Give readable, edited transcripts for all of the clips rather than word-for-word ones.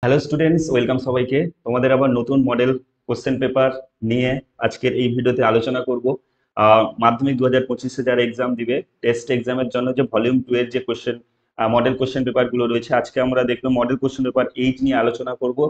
Hello students, welcome সবাইকে। তোমাদের আবার নতুন মডেল কোশ্চেন পেপার নিয়ে আজকের এই ভিডিওতে আলোচনা করব। মাধ্যমিক 2025-এ যারা এক্সাম দিবে, টেস্ট এক্সামের জন্য যে ভলিউম 2 এর যে মডেল কোশ্চেন পেপার গুলো রয়েছে, আজকে আমরা দেখবো মডেল কোশ্চেন পেপার 8 নিয়ে আলোচনা করব।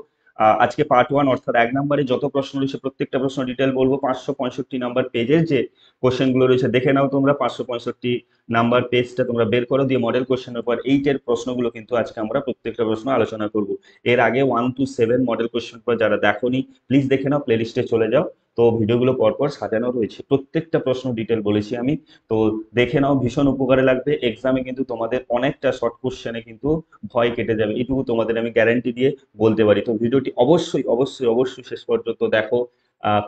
আজকে পার্ট 1 অর্থাৎ 1 নম্বরে যত প্রশ্ন রয়েছে প্রত্যেকটা প্রশ্ন ডিটেল বলবো। 565 নাম্বার পেজের যে কোশ্চেন গুলো রয়েছে দেখে নাও তোমরা। 565 নাম্বার পেজটা তোমরা বের করো, দিয়ে মডেল কোশ্চেন পেপার 8 এর প্রশ্নগুলো কিন্তু আজকে আমরা প্রত্যেকটা প্রশ্ন আলোচনা করব। এর আগে 1 to 7 মডেল কোশ্চেন পেপার যারা দেখোনি প্লিজ দেখে নাও, প্লেলিস্টে চলে যাও। তো ভিডিওগুলো পরপর সাজানো রয়েছে, প্রত্যেকটা প্রশ্ন ডিটেল বলেছি আমি। তো দেখে নাও, ভীষণ উপকারে লাগবে। এক্সামে কিন্তু তোমাদের অনেকটা শর্ট কোশ্চেনে কিন্তু ভয় কেটে যাবে, এটুকু তোমাদের আমি গ্যারান্টি দিয়ে বলতে পারি। তো ভিডিওটি অবশ্যই অবশ্যই অবশ্যই শেষ পর্যন্ত দেখো।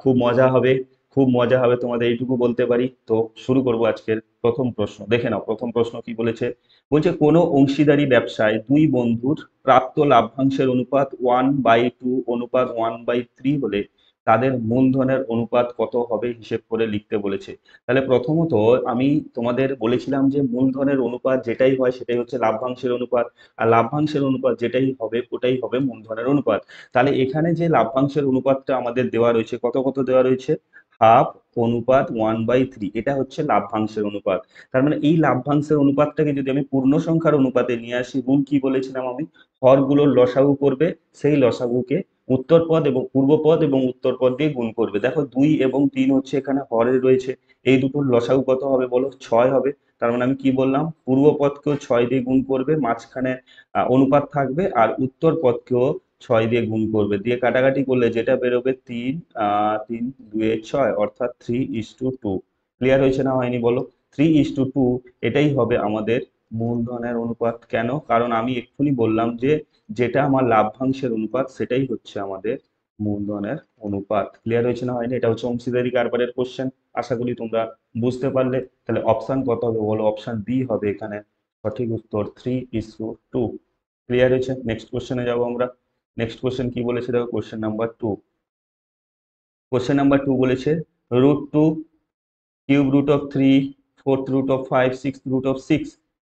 খুব মজা হবে, খুব মজা হবে তোমাদের, এইটুকু বলতে পারি। তো শুরু করব আজকের প্রথম প্রশ্ন। দেখে নাও প্রথম প্রশ্ন কি বলেছে। বলছে কোনো অংশীদারি ব্যবসায় দুই বন্ধুর প্রাপ্ত লাভ্যাংশের অনুপাত 1/2 অনুপাত 1/3 হলে তাদের মূলধনের অনুপাত কত হবে হিসেব করে লিখতে বলেছে। তাহলে প্রথমত আমি তোমাদের বলেছিলাম যে মূলধনের অনুপাত যেটাই হয় সেটাই হচ্ছে লাভ্যাংশের অনুপাত, আর লাভ্যাংশের অনুপাত যেটাই হবে ওটাই হবে মূলধনের অনুপাত। তাহলে এখানে যে লাভ্যাংশের অনুপাতটা আমাদের দেওয়া রয়েছে, কত কত দেওয়া রয়েছে, হাফ অনুপাত 1/3, এটা হচ্ছে লাভ্যাংশের অনুপাত। তার মানে এই লাভ্যাংশের অনুপাতটাকে যদি আমি পূর্ণ সংখ্যার অনুপাতে নিয়ে আসি, রুল কি বলেছিলাম আমি, হরগুলোর লসাগু করবে, সেই লসাগুকে উত্তর পদ এবং পূর্ব পদ এবং উত্তর পদ দিয়ে গুণ করবে। দেখো 2 এবং 3 হচ্ছে এখানে হরে রয়েছে, এই দুটোর লসাগু কত হবে বলো, 6 হবে। তার মানে আমি কি বললাম, পূর্ব পদকেও 6 দিয়ে গুণ করবে, মাঝখানে অনুপাত থাকবে, আর উত্তর পদকেও 6 দিয়ে গুণ করবে, দিয়ে কাটাকাটি করলে যেটা বেরোবে 3, 3 2 6, অর্থাৎ 3:2। ক্লিয়ার হয়েছে না হয়নি বলো? 3:2 এটাই হবে আমাদের মূলধনের অনুপাত। কেন? কারণ আমি এক্ষুনি বললাম যে যেটা আমার লাভ্যাংশের অনুপাত সেটাই হচ্ছে আমাদের মূলধনের অনুপাত। ক্লিয়ার হয়েছে না হয়নি? এটা হচ্ছে অংশীদারি কারবারের কোশ্চেন। আশা করি তোমরা বুঝতে পারলে। তাহলে অপশন কত হবে বলো? অপশন বি হবে এখানে সঠিক উত্তর, 3:2। ক্লিয়ার হয়েছে? নেক্সট কোশ্চেনে যাবো আমরা। নেক্সট কোশ্চেন কি বলেছে দেখো, কোশ্চেন নাম্বার 2। কোশ্চেন নাম্বার 2 বলেছে √2, cube root of 3, fourth root of 5, sixth root of 6,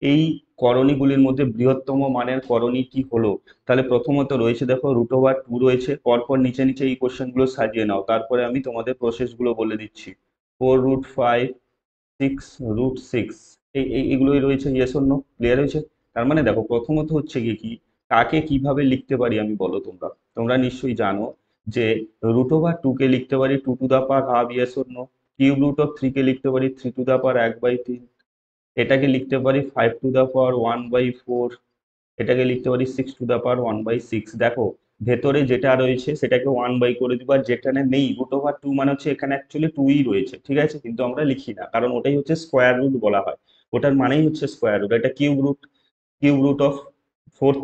এই করণীগুলির মধ্যে বৃহত্তম মানের করণী কি হলো? তাহলে প্রথমত রয়েছে দেখো √2 রয়েছে, পরপর নিচে নিচে এই কোশ্চেন গুলো সাজিয়ে নাও, তারপরে আমি তোমাদের প্রসেস গুলো বলে দিচ্ছি। 4√5, 6√6, এগুলোই রয়েছে, ইয়েস অর নো? ক্লিয়ার হয়েছে? তার মানে দেখো প্রথমত হচ্ছে গিয়ে কি, কাকে কিভাবে লিখতে পারি আমি বলো তোমরা? তোমরা নিশ্চয়ই জানো যে √2 কে লিখতে পারি 2 to the power half, yes or no? Cube root of 3 কে লিখতে পারি 3 টু দা পাওয়ার 1/3, এটাকে লিখতে পারি 5 টু দা পাওয়ার 1/4, এটাকে লিখতে পারি 6 টু দা পাওয়ার 1/6। দেখো ভেতরে যেটা রয়েছে সেটাকে 1 বাই করে দিব, আর যেখানে নেই √2 মানে হচ্ছে এখানে অ্যাকচুয়ালি 2ই রয়েছে, ঠিক আছে, কিন্তু আমরা লিখি না কারণ ওটাই হচ্ছে স্কোয়ার রুট বলা হয়, ওটার মানেই হচ্ছে স্কোয়ার রুট। এটা cube root, cube root of fourth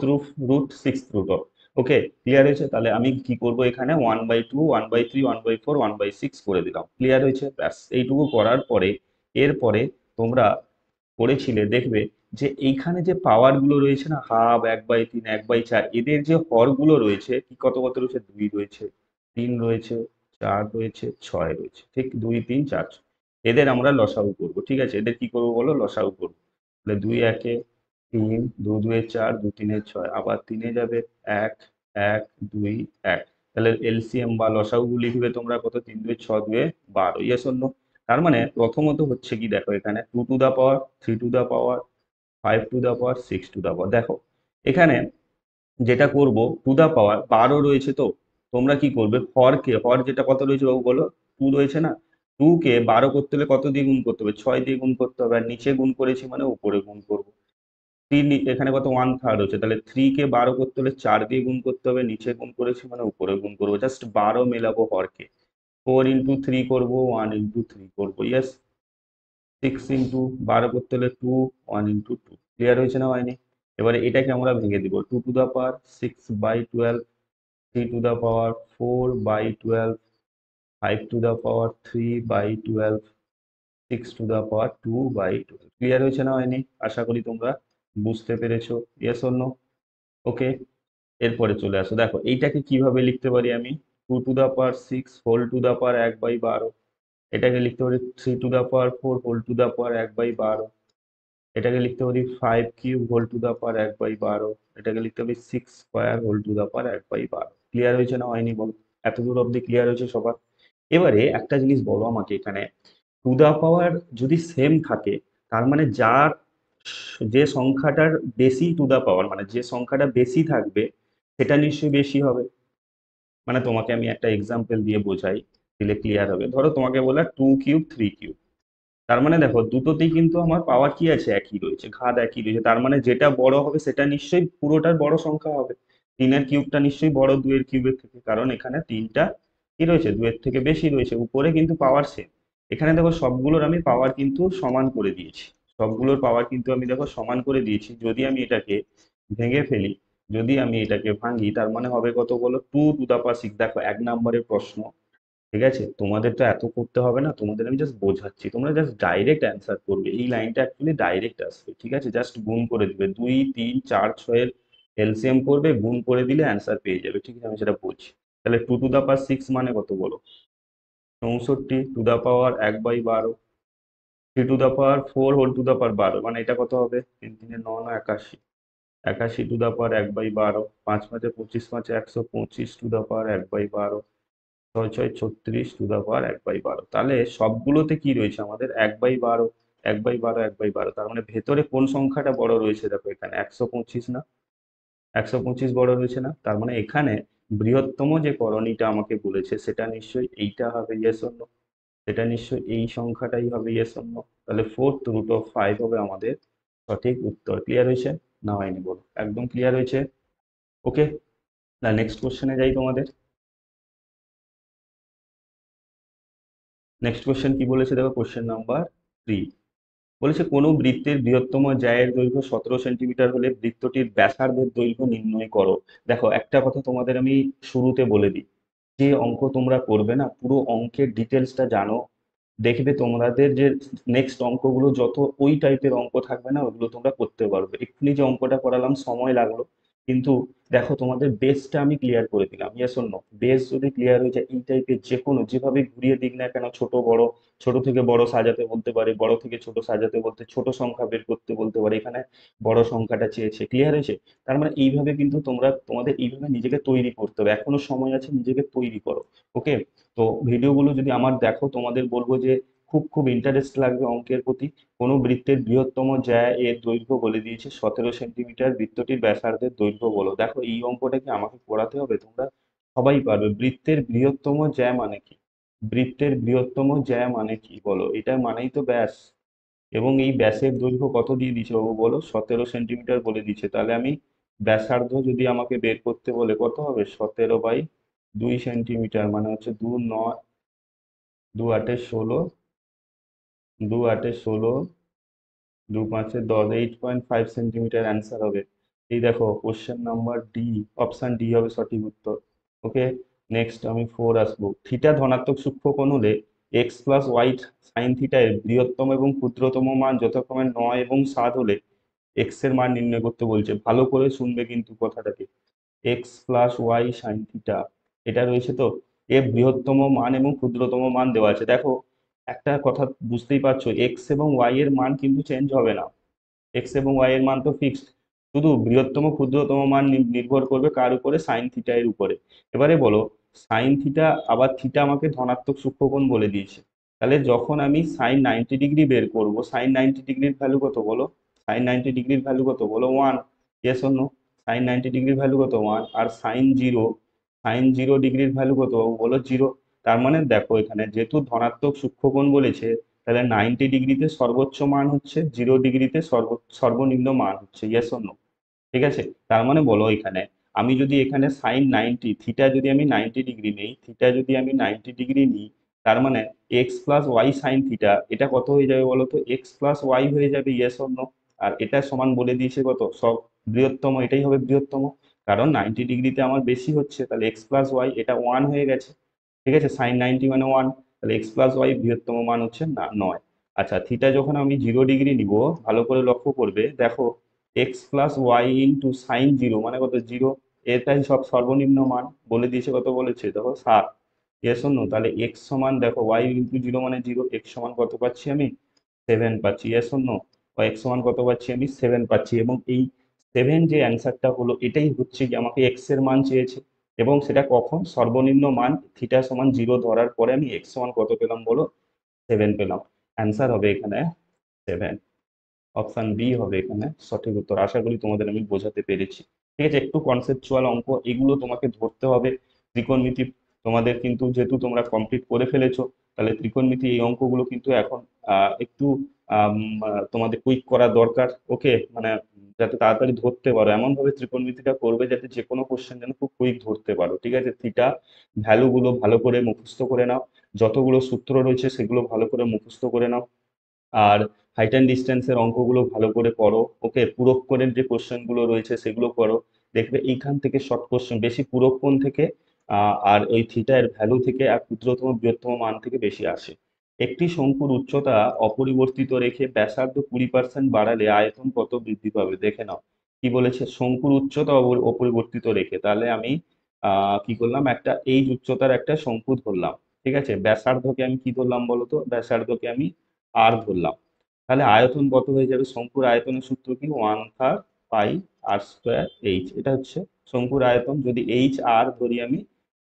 root sixth root of. Okay, clear হয়েছে? তাহলে আমি কি করব, এখানে 1/2, 1/3, 1/4, 1/6 করে দিলাম। ক্লিয়ার হয়েছে? ব্যাস এইটুকু করার পরে এরপরে তোমরা পড়েছিলে দেখবে যে এইখানে যে পাওয়ার গুলো রয়েছে না, হাফ, 1/3, 1/4, এদের যে হর গুলো রয়েছে কি, কত কত রয়েছে, 2 রয়েছে, 3 রয়েছে, 4 রয়েছে, 6 রয়েছে, ঠিক 2 3 4 6। এদের আমরা লসাগু করব, ঠিক আছে? এদের কি করবো বলো, লসাগু করবো। তাহলে 2 একে 3, 2 2 4, 2 3 6, আবার 3 যাবে 1 1 2 1। তাহলে এলসিএম বা লসাগু লিখবে তোমরা কত, 3 2 6 2 12, ইয়েস অর নো? তার মানে প্রথমত হচ্ছে কি দেখো, এখানে 2 to the power, 3 to the power, 5 to the power, 6 to the power. দেখো এখানে যেটা করব, 2 টু দা পাওয়ার 12 রয়েছে, তো তোমরা কি করবে, হর যেটা কত রয়েছে বাবু বলো, 2 রয়েছে না, 2 কে 12 করতে হলে কত দিয়ে গুণ করতে হবে, 6 দিয়ে গুণ করতে হবে, আর নিচে গুণ করেছি মানে উপরে গুণ করবো। 3, এখানে কত 1/3 হচ্ছে, তাহলে 3 কে 12 করতে হলে 4 দিয়ে গুণ করতে হবে, নিচে গুণ করেছি মানে উপরে গুণ করবো, জাস্ট 12 মেলাবো হরকে। 4 ইন্টু 3 করবো, 1 ইন্টু 3 করবো, ইয়েস। 6 ইন্টু 12 করতে হলে 2, 1 ইন্টু 2। ক্লিয়ার হয়েছে না হয়নি? এবারে এটাকে আমরা ভেঙে দিব, 2 to the power 6/12, 3 to the power 4/12, 5 to the power 3/12, 6 to the power 2/12। Clear হয়েছে না হয়নি? আশা করি তোমরা বুঝতে পেরেছো, ইয়েস অর নো? ওকে, এরপরে চলে আসো, দেখো এইটাকে কিভাবে লিখতে পারি আমি, 2 to the power 6 whole to the power 1/12, এটাকে লিখতে পারি 3 to the power 4 whole to the power 1/12, এটাকে লিখতে পারি 5³ হোল টু দা পাওয়ার 1/12। এটাকে লিখতে পারি 6² whole to the power 1/12। Clear হয়েছে না হয়নি বলো? এত দূর অব্দি ক্লিয়ার হয়েছে সবার? এবারে একটা জিনিস বলো আমাকে, এখানে টু দা পাওয়ার যদি সেম থাকে, তার মানে যার যে সংখ্যাটার বেশি টু দা পাওয়ার, মানে যে সংখ্যাটা বেশি থাকবে সেটা নিশ্চয়ই বেশি হবে। মানে তোমাকে আমি একটা এক্সাম্পল দিয়ে বোঝাই, দিলে ক্লিয়ার হবে। ধরো তোমাকে বলা 2³ 3³ তার মানে দেখো দুটোতেই কিন্তু আমার পাওয়ার কি আছে, একই রয়েছে, ঘাত একই রয়েছে। তার মানে যেটা বড় হবে সেটা নিশ্চয়ই পুরোটার বড় সংখ্যা হবে। 3-এর কিউবটা নিশ্চয়ই বড় 2-এর কিউবের থেকে, কারণ এখানে 3টা কি রয়েছে, 2-এর থেকে বেশি রয়েছে। উপরে কিন্তু পাওয়ার সেম। এখানে দেখো সবগুলোর আমি পাওয়ার কিন্তু সমান করে দিয়েছি। সবগুলোর পাওয়ার কিন্তু আমি দেখো সমান করে দিয়েছি। যদি আমি এটাকে ভেঙে ফেলি, যদি আমি এটাকে ভাঙি, তার মানে হবে কত বলো, 2⁶। দেখো 1 নম্বরের প্রশ্ন, ঠিক আছে? তোমাদের তো এত করতে হবে না, তোমাদের আমি জাস্ট বোঝাচ্ছি, তোমরা জাস্ট ডাইরেক্ট অ্যান্সার করবে। এই লাইনটা অ্যাকচুয়ালি ডাইরেক্ট আসবে, ঠিক আছে? জাস্ট গুণ করে দিবে, 2 3 4 6-এর এলসিএম করবে, গুণ করে দিলে অ্যান্সার পেয়ে যাবে, ঠিক আছে? আমি সেটা বলছি। তাহলে 2⁶ মানে কত বলো? 64 to the power 1/12। 3⁴ whole to the power 12, মানে এটা কত হবে? 3 3 9 81। 81 to the power 1/12। 5 5 25, 125 to the power 1/12। 6 6 36 to the power 1/12। তাহলে সবগুলোতে কি রয়েছে আমাদের? 1/12, 1/12, 1/12। তার মানে ভেতরে কোন সংখ্যাটা বড় রয়েছে? দেখো এখানে 125 না, 125 বড় রয়েছে না? তার মানে এখানে বৃহত্তম যে করণীটা আমাকে বলেছে সেটা নিশ্চয়ই এইটা হবে, ইয়েস অর নো? সেটা নিশ্চয়ই এই সংখ্যাটাই হবে, ইয়েস অর নো? তাহলে 4th √5 হবে আমাদের সঠিক উত্তর। ক্লিয়ার হয়েছে না হয়নি বলো? একদম ক্লিয়ার হয়েছে। ওকে, না নেক্সট কোশ্চেনে যাই তোমাদের। নেক্সট কোশ্চেন কি বলেছে দেখো, কোশ্চেন নাম্বার 3। বলেছে কোনো বৃত্তের বৃহত্তম জ্যায়ের দৈর্ঘ্য 17 সেন্টিমিটার হলে বৃত্তটির ব্যাসার্ধের দৈর্ঘ্য নির্ণয় করো। দেখো একটা কথা তোমাদের আমি শুরুতে বলে দিই, যে অঙ্ক তোমরা করবে না, পুরো অঙ্কের ডিটেলসটা জানো। দেখবে তোমাদের যে নেক্সট অঙ্কগুলো যত ওই টাইপের অঙ্ক থাকবে না, ওগুলো তোমরা করতে পারবে। এক্ষুনি যে অঙ্কটা করালাম সময় লাগলো, কিন্তু দেখো তোমাদের বেসটা আমি ক্লিয়ার করে দিলাম, ইয়েস অর নো? বেস যদি ক্লিয়ার হয়ে যায়, এই টাইপের যে কোনো, যেভাবে ঘুরিয়ে দিক না কেন, ছোট বড়, ছোট থেকে বড় সাজাতে বলতে পারে, বড় থেকে ছোট সাজাতে বলতে ছোট সংখ্যা বের করতে বলতে পারে, এখানে বড় সংখ্যাটা চেয়েছে। ক্লিয়ার হয়েছে? তার মানে এইভাবে কিন্তু তোমরা তোমাদের এইভাবে নিজেকে তৈরি করতে হবে, এখনো সময় আছে, নিজেকে তৈরি করো। ওকে, তো ভিডিওগুলো যদি আমার দেখো, তোমাদের বলবো যে খুব খুব ইন্টারেস্ট লাগবে অঙ্কের প্রতি। কোনো বৃত্তের বৃহত্তম জ্যা এর দৈর্ঘ্য বলে দিয়েছে 17 সেন্টিমিটার, বৃত্তটির ব্যাসার্ধের দৈর্ঘ্য বলো। দেখো এই অঙ্কটা কি আমাকে করাতে হবে? তোমরা সবাই পারবে। বৃত্তের বৃহত্তম জ্যা মানে কি? বৃত্তের বৃহত্তম জ্যা মানে কি বলো? এটা মানেই তো ব্যাস। এবং এই ব্যাসের দৈর্ঘ্য কত দিয়ে দিয়েছে বাবু বলো? 17 সেন্টিমিটার বলে দিচ্ছে। তাহলে আমি ব্যাসার্ধ যদি আমাকে বের করতে বলে, কত হবে? 17/2 সেন্টিমিটার, মানে হচ্ছে 2 9, 2 8 16, 2 8 16, 2 5 10, 8.5 সেন্টিমিটার অ্যান্সার হবে। এই দেখো question number D, option D হবে সঠিক উত্তর। ওকে, নেক্সট আমি 4 আসবো। থিটা ধনাত্মক সূক্ষ্মকোণ হলে x+y সাইন থিটা এর বৃহত্তম এবং ক্ষুদ্রতম মান যথাক্রমে 9 এবং 7 হলে এক্স এর মান নির্ণয় করতে বলছে। ভালো করে শুনবে কিন্তু কথাটাকে। x+y সাইন থিটা, এটা রয়েছে তো, এর বৃহত্তম মান এবং ক্ষুদ্রতম মান দেওয়া আছে। দেখো একটা কথা বুঝতেই পারছো, এক্স এবং ওয়াই এর মান কিন্তু চেঞ্জ হবে না। এক্স এবং ওয়াই এর মান তো ফিক্সড। শুধু বৃহত্তম ক্ষুদ্রতম মান নির্ভর করবে কার উপরে? সাইন থিটা এর উপরে। এবারে বলো, সাইন থিটা, আবার থিটা আমাকে ধনাত্মক সূক্ষ্মকোণ বলে দিয়েছে। তাহলে যখন আমি sin 90 ডিগ্রি বের করব, sin 90 ডিগ্রির ভ্যালু কত বলো? sin 90 ডিগ্রির ভ্যালু কত বলো? 1। Yes or no? sin 90 ডিগ্রির ভ্যালু কত? 1। আর sin 0 ডিগ্রির ভ্যালু কত বলো? 0। তার মানে দেখো এখানে যেহেতু ধনাত্মক সূক্ষ্মকোণ বলেছে, তাহলে 90 ডিগ্রিতে সর্বোচ্চ মান হচ্ছে, 0 ডিগ্রিতে সর্বনিম্ন মান হচ্ছে, ইয়েস অর নো? ঠিক আছে? তার মানে বলো এখানে আমি যদি এখানে sin 90, থিটা যদি আমি 90 ডিগ্রি নেই, থিটা যদি আমি 90 ডিগ্রি নিই, তার মানে x+y সাইন থিটা, এটা কত হয়ে যাবে বলো তো? x+y হয়ে যাবে, ইয়েস অর নো? আর এটা সমান বলে দিয়েছে কত? সব বৃহত্তম, এটাই হবে বৃহত্তম। কারণ 90 ডিগ্রিতে আমার বেশি হচ্ছে, তাহলে x+y এটা 1 হয়ে গেছে। ঠিক আছে? sin 90 মানে 1। তাহলে x+y বৃহত্তম মান হচ্ছে না 9। আচ্ছা, থিটা যখন আমি 0 ডিগ্রি নিব, ভালো করে লক্ষ্য করবে, দেখো x+y ইন্টু sin 0 মানে কত? 0। এটাই সব সর্বনিম্ন মান বলে দিয়েছে, কত বলেছে দেখো? 7। Yes or no? তাহলে x সমান দেখো y ইন্টু 0 মানে 0, x সমান কত পাচ্ছি আমি? 7 পাচ্ছি, ইয়েস অর নো? x1 কত পাচ্ছি, আমি 7 পাচ্ছি, এবং এই 7 যে অ্যান্সারটা হলো এটাই হচ্ছে কি আমাকে x এর মান চেয়েছে, এবং সেটা কখন, সর্বনিম্ন মান থিটা সমান 0 ধরার পরে আমি x1 কত পেলাম বলো, 7 পেলাম। অ্যান্সার হবে এখানে 7। অপশন বি হবে এখানে সঠিক উত্তর। আশা করি তোমাদের আমি বোঝাতে পেরেছি। ঠিক আছে, একটু কনসেপচুয়াল অঙ্ক, এগুলো তোমাকে ধরতে হবে। ত্রিকোণমিতি তোমাদের কিন্তু যেহেতু তোমরা কমপ্লিট করে ফেলেছো, তাহলে ত্রিকোণমিতি এই অঙ্কগুলো কিন্তু এখন একটু আম, তোমাদের কুইক করা দরকার। ওকে, মানে যাতে তাড়াতাড়ি ধরতে পারো, এমন ভাবে ত্রিকোণমিতিটা করবে যাতে যে কোনো কোশ্চেন যেন খুব কুইক ধরতে পারো। ঠিক আছে, থিটা ভ্যালু গুলো ভালো করে মুখস্থ করে নাও, যতগুলো সূত্র রয়েছে সেগুলো ভালো করে মুখস্থ করে নাও, আর হাইট অ্যান্ড ডিস্টেন্সের অঙ্কগুলো ভালো করে করো। ওকে, পূরককোণের যে কোশ্চেন গুলো রয়েছে সেগুলো করো। দেখবে এইখান থেকে শর্ট কোশ্চেন বেশি পূরককোণ থেকে আর ওই থিটা এর ভ্যালু থেকে আর ক্ষুদ্রতম বৃহত্তম মান থেকে বেশি আসে। একটি শঙ্কুর উচ্চতা অপরিবর্তিত রেখে ব্যাসার্ধ 20% বাড়ালে আয়তন কত বৃদ্ধি পাবে, দেখে নাও। কি বলেছে, শঙ্কুর উচ্চতা অপরিবর্তিত রেখে, তাহলে আমি কি করলাম, একটা এই উচ্চতার একটা শঙ্কু ধরলাম। ঠিক আছে, ব্যাসার্ধকে আমি কি ধরলাম বলো তো, ব্যাসার্ধকে আমি আর ধরলাম। তাহলে আয়তন কত হয়ে যাবে, শঙ্কুর আয়তনের সূত্র কি, 1/3 পাই আর স্কোয়ার এইচ, এটা হচ্ছে শঙ্কুর আয়তন। যদি এইচ আর ধরি আমি,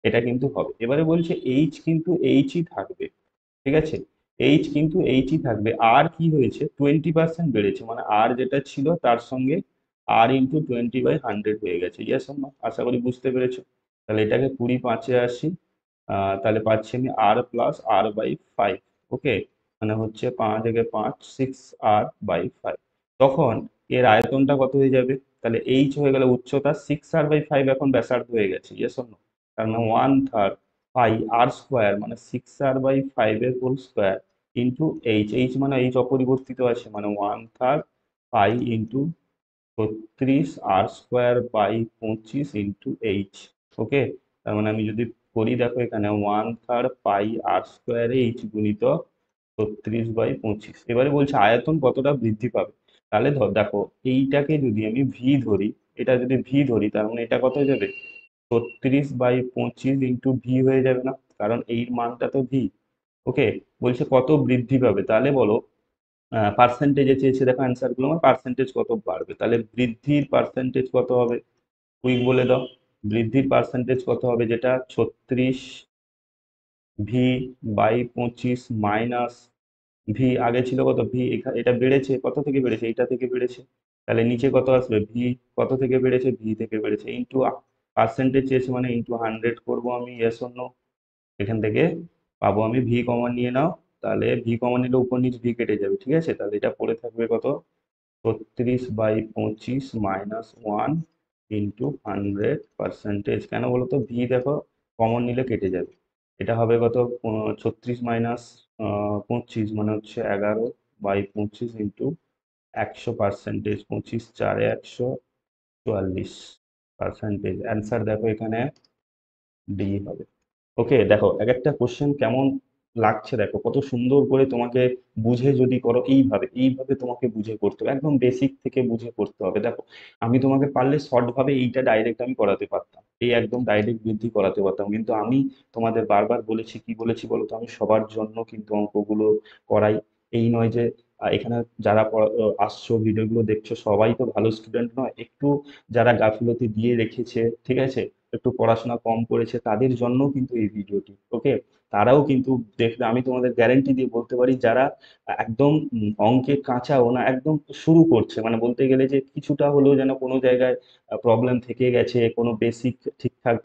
এটা কিন্তু হবে। এবারে বলছে এইচ কিন্তু এইচই থাকবে। ঠিক আছে, এইচ কিন্তু এইচই থাকবে, আর কি হয়েছে, 20% বেড়েছে, মানে আর যেটা ছিল তার সঙ্গে আর ইন্টু 20/100 হয়ে গেছে। ইয়েস অর নো, আশা করি বুঝতে পেরেছো। তাহলে এটাকে 20 × 5 আসি, তাহলে পাচ্ছি আমি r/5। ওকে, মানে হচ্ছে 5 × 5 6r/5। তখন এর আয়তনটা কত হয়ে যাবে, তাহলে এইচ হয়ে গেল উচ্চতা, 6r/5 এখন ব্যাসার্ধ হয়ে গেছে। ইয়েস অর নো, তার মানে 1/3 পাই আর স্কোয়ার, মানে 6r/5 এর whole square into H, H মানে এইচ অপরিবর্তিত আছে, মানে 1/3 pi into 36r² / 25 into H. Okay, তার মানে আমি যদি করি, দেখো এখানে 1/3 পাই r² এইচ গুণিত 36/25। এবারে বলছে আয়তন কতটা বৃদ্ধি পাবে। তাহলে দেখো, এইটাকে যদি আমি ভি ধরি, এটা যদি ভি ধরি, তার মানে এটা কত হয়ে যাবে, 36/25 ইন্টু ভি হয়ে যাবে না, কারণ এই মানটা তো ভি। ওকে, বলছে কত বৃদ্ধি পাবে, তাহলে বলো পার্সেন্টেজে চেয়েছে, দেখো অ্যান্সার গুলো আমার পার্সেন্টেজ কত বাড়বে, তাহলে বৃদ্ধির পার্সেন্টেজ কত হবে, কুইক বলে দাও। বৃদ্ধির পার্সেন্টেজ কত হবে, যেটা 36 ভি/25 মাইনাস ভি, আগে ছিল কত ভি, এটা বেড়েছে, কত থেকে বেড়েছে, এইটা থেকে বেড়েছে, তাহলে নিচে কত আসবে, ভি কত থেকে বেড়েছে, ভি থেকে বেড়েছে, ইন্টু পার্সেন্টেজ চেয়েছে মানে ইন্টু 100 করবো আমি। ইয়েস অর নো, এখান থেকে পাবো আমি, ভি কমন নিয়ে নাও, তাহলে ভি কমন নিলে উপর নিচ ভি কেটে যাবে। ঠিক আছে, তাহলে এটা পড়ে থাকবে কত, 36/25 -1 ইন্টু 100%। কেন বলো তো, ভি দেখো কমন নিলে কেটে যাবে, এটা হবে কত, 36 - 25 মানে হচ্ছে 11/25 ইন্টু 100%, 25 × 100 = 144%। অ্যান্সার দেখো এখানে ডি হবে। ওকে, দেখো এক একটা কোশ্চেন কেমন লাগছে, দেখো কত সুন্দর করে তোমাকে বুঝে যদি করো, এইভাবে এইভাবে তোমাকে বুঝে করতে হবে, একদম বেসিক থেকে বুঝে করতে হবে। দেখো, আমি তোমাকে পারলে শর্ট ভাবে এইটা ডাইরেক্ট আমি করাতে পারতাম, এই একদম ডাইরেক্ট বৃদ্ধি করাতে পারতাম, কিন্তু আমি তোমাদের বারবার বলেছি, কি বলেছি বলো তো, আমি সবার জন্য কিন্তু অঙ্কগুলো করাই। এই নয় যে এখানে যারা আসছো ভিডিওগুলো দেখছো সবাই তো ভালো স্টুডেন্ট নয়, একটু যারা গাফিলতি দিয়ে রেখেছে, ঠিক আছে, একটু পড়াশোনা কম করেছে, তাদের জন্য কিন্তু এই ভিডিওটি। ওকে, তারাও কিন্তু দেখবে, আমি তোমাদের গ্যারেন্টি দিয়ে বলতে পারি, যারা একদম অঙ্কে কাঁচাও না, একদম শুরু করছে, মানে বলতে গেলে যে কিছুটা হলেও যেন কোনো জায়গায় প্রবলেম থেকে গেছে, কোনো বেসিক ঠিকঠাক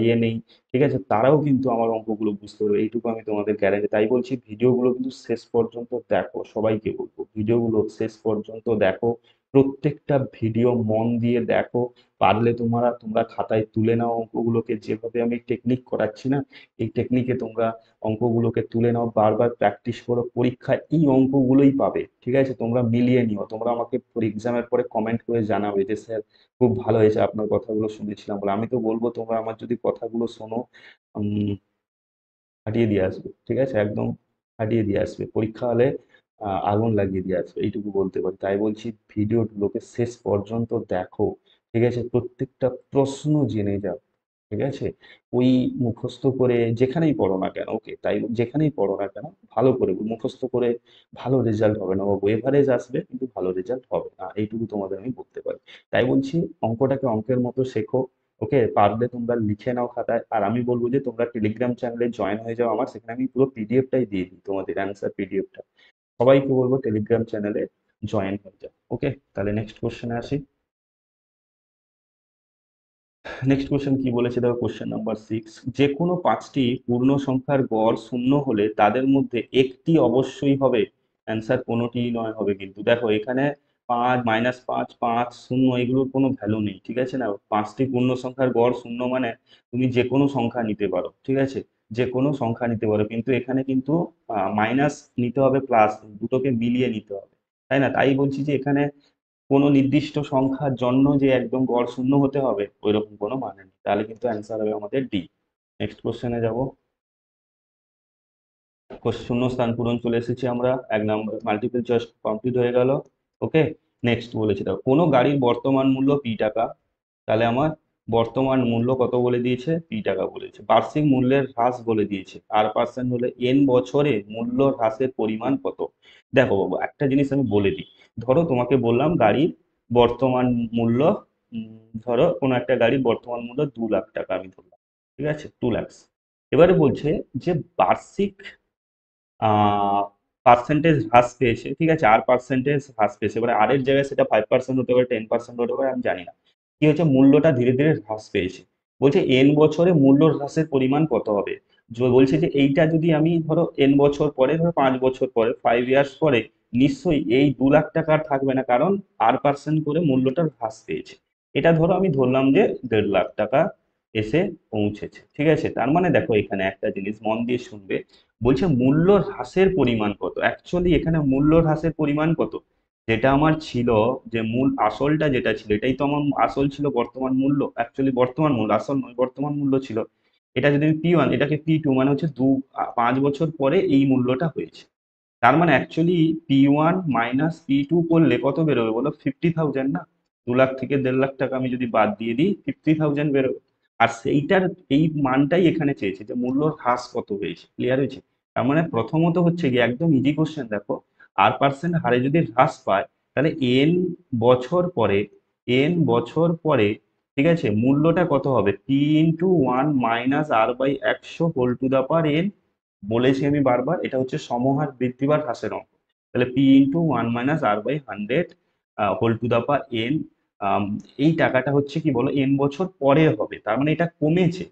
ইয়ে নেই, ঠিক আছে, তারাও কিন্তু আমার অঙ্কগুলো বুঝতে পারবে, এইটুকু আমি তোমাদের গ্যারেন্টি। তাই বলছি ভিডিওগুলো কিন্তু শেষ পর্যন্ত দেখো, সবাইকে বলবো ভিডিওগুলো শেষ পর্যন্ত দেখো, প্রত্যেকটা ভিডিও মন দিয়ে দেখো। পারলে তোমরা খাতায় তুলে নাও অঙ্কগুলোকে, যেভাবে আমি টেকনিক করাচ্ছি না, এই টেকনিকে তোমরা অঙ্কগুলোকে তুলে নাও, বারবার প্র্যাকটিস করো, পরীক্ষায় এই অঙ্কগুলোই পাবে। ঠিক আছে, তোমরা মিলিয়ে নিও, তোমরা আমাকে এক্সামের পরে কমেন্ট করে জানাবে যে স্যার খুব ভালো হয়েছে, আপনার কথাগুলো শুনেছিলাম বলে। আমি তো বলবো তোমরা আমার যদি কথাগুলো শোনো, উম, ফাটিয়ে দিয়ে আসবে। ঠিক আছে, একদম ফাটিয়ে দিয়ে আসবে, পরীক্ষা হলে আগুন লাগিয়ে দিয়ে আসবে, এইটুকু বলতে পারি। তাই বলছি ভিডিওগুলোকে শেষ পর্যন্ত দেখো, ঠিক আছে, প্রত্যেকটা প্রশ্ন জেনে যাও। ঠিক আছে? ওই মুখস্থ করে যেখানেই পড়ো না কেন, ওকে, তাই যেখানেই পড়ো না কেন ভালো করে মুখস্থ করে ভালো রেজাল্ট হবে না বাবু, এভারেজ আসবে কিন্তু ভালো রেজাল্ট হবে না, এইটুকু তোমাদের আমি বলতে পারি। তাই বলছি অঙ্কটাকে অঙ্কের মতো শেখো। ওকে, পারলে তোমরা লিখে নাও খাতায়, আর আমি বলবো যে তোমরা টেলিগ্রাম চ্যানেলে জয়েন হয়ে যাও আমার, সেখানে আমি পুরো পিডিএফটাই দিয়ে দিই, তোমাদের অ্যান্সার পিডিএফটা। সবাইকে বলবো টেলিগ্রাম চ্যানেলে জয়েন হয়ে যাও। ওকে, তাহলে নেক্সট কোশ্চেনে আসি। নেক্সট কোশ্চেন কি বলেছে দেখো, কোশ্চেন নাম্বার 6, যে কোনো পাঁচটি পূর্ণ সংখ্যার গড় শূন্য হলে তাদের মধ্যে একটি অবশ্যই হবে। অ্যান্সার কোনোটিই নয় হবে, কিন্তু দেখো এখানে 5, -5, 5, 0 এগুলোর কোনো ভ্যালু নেই, ঠিক আছে না? পাঁচটি পূর্ণ সংখ্যার গড় শূন্য মানে তুমি যে কোনো সংখ্যা নিতে পারো, ঠিক আছে? যে কোনো সংখ্যা নিতে পারো, কিন্তু এখানে কিন্তু মাইনাস নিতে হবে, প্লাস দুটোকে মিলিয়ে নিতে হবে, তাই না? তাই বলছি যে এখানে কোনো নির্দিষ্ট সংখ্যার জন্য যে একদম গড় শূন্য হতে হবে ওইরকম কোনো মানে নেই, তাহলে কিন্তু অ্যান্সার হবে আমাদের ডি। নেক্সট কোশ্চেনে যাব। শূন্য স্থান পূরণ চলে এসেছি আমরা, 1 নম্বর মাল্টিপল চয়েস কমপ্লিট হয়ে গেল। ওকে, নেক্সট বলেছে দেখো, কোনো গাড়ির বর্তমান মূল্য p টাকা, তাহলে আমার বর্তমান মূল্য কত বলে দিয়েছে, p টাকা বলেছে। বার্ষিক মূল্যের হ্রাস বলে দিয়েছে r% হলে n বছরে মূল্য হ্রাসের পরিমাণ কত। দেখো বাবু, একটা জিনিস আমি বলে দিই, ধরো তোমাকে বললাম গাড়ির বর্তমান মূল্য, ধরো কোনো একটা গাড়ির বর্তমান মূল্য 2 লাখ টাকা আমি ধরলাম, ঠিক আছে, 2 লাখ। এবারে বলছে যে বার্ষিক পার্সেন্টেজ হ্রাস পেয়েছে, ঠিক আছে, আর পার্সেন্টেজ হ্রাস পেয়েছে, এবারে আর এর জায়গায় সেটা 5% হতে পারে, 10% হতে পারে, আমি জানি না। কি হচ্ছে, মূল্যটা ধীরে ধীরে হ্রাস পেয়েছে। বলছে n বছরে মূল্য হ্রাসের পরিমাণ কত হবে। বলছে যে এইটা যদি আমি ধরো n বছর পরে, ধরো 5 বছর পরে, 5 ইয়ার্স পরে, নিশ্চয়ই এই 2 লাখ টাকা আর থাকবে না, কারণ r% করে মূল্যটা হ্রাস পেয়েছে। এটা ধরো আমি ধরলাম যে 1.5 লাখ টাকা এসে পৌঁছেছে, ঠিক আছে? তার মানে দেখো এখানে একটা জিনিস মন দিয়ে শুনবে, বলছে মূল্য হ্রাসের পরিমাণ কত। অ্যাকচুয়ালি এখানে মূল্য হ্রাসের পরিমাণ কত, যেটা আমার ছিল, যে মূল আসলটা যেটা ছিল, এটাই তো আমার আসল ছিল, বর্তমান মূল্য, অ্যাকচুয়ালি বর্তমান মূল্য, আসল নয়, বর্তমান মূল্য ছিল। এটা যদি আমি p1, এটাকে p2, মানে হচ্ছে 5 বছর পরে এই মূল্যটা হয়েছে। তার মানে অ্যাকচুয়ালি p1 -p2 করলে কত বেরোবে বলো, 50,000 না? 2 লাখ থেকে 1.5 লাখ টাকা আমি যদি বাদ দিয়ে দিই, 50,000 বেরোবে। আর সেইটার এই মানটাই এখানে চেয়েছে, যে মূল্য হ্রাস কত হয়েছে, ক্লিয়ার হয়েছে? তার মানে প্রথমত হচ্ছে কি, একদম ইজি কোশ্চেন, দেখো r% হারে যদি হ্রাস পায়, তাহলে n বছর পরে, ঠিক আছে, মূল্যটা কত হবে, p×1 -r/100 বলেছি আমি বারবার, এটা হচ্ছে সমহার বৃদ্ধি বা হ্রাসের অঙ্ক। তাহলে p×1 - r/100 whole to the power n, এই টাকাটা হচ্ছে কি বলো, n বছর পরে হবে, তার মানে এটা কমেছে।